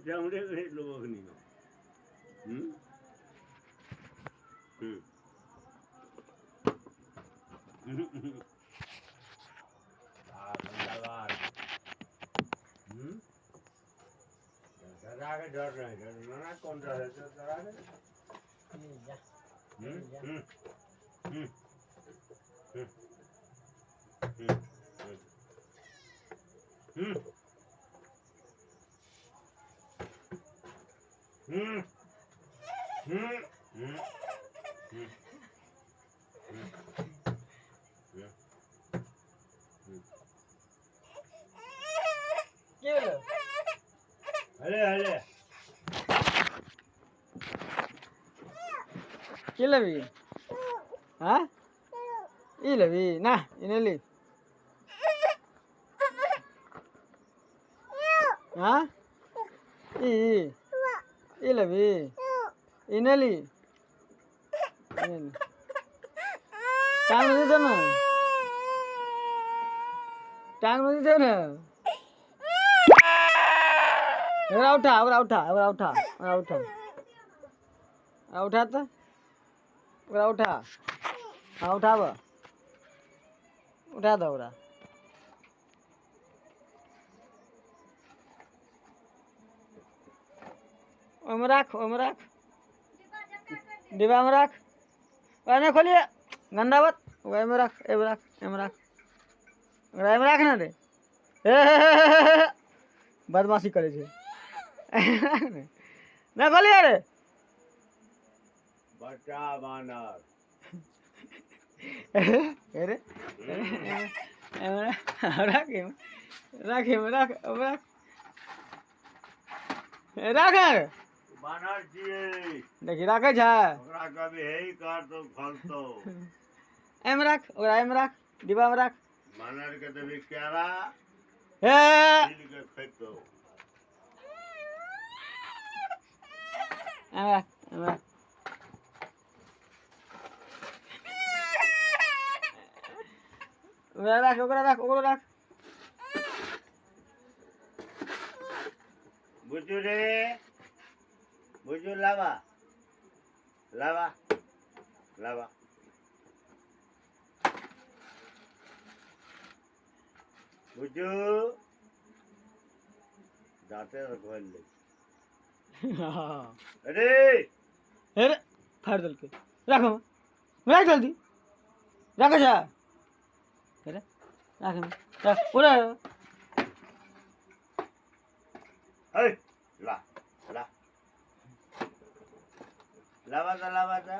चमड़े में लोग नहीं हो हम्म धन्यवाद सदा के डर नहीं ना कौन डर है सदा के अरे अरे કેલવી હા ઈ લેવી ના એને લે હા ઈ લેવી એને લે ટાંગ નથી છે ને ટાંગ નથી છે ને હવે ઉઠા ઉઠા તો उठा हाँ उठाव उठा दो उड़ा राख डिब्बा में राख नहीं खोलिए गंदा बात वही में राख ना रे बदमाशी करे छे ना खोलिए रे बच्चा बानर अरे राख बानर जी देखी राखे छा ओकरा कभी हे ही कर तो फलतो एम राख डिब्बा में राख बानर के तो भी क्यारा ए दिल के फेंको एम राख ओकरा राख बुजू लावा बुजू जाते खोल ले अरे फाड़ दल के राख जल्दी राख जा अरे राख पूरा ला लावा था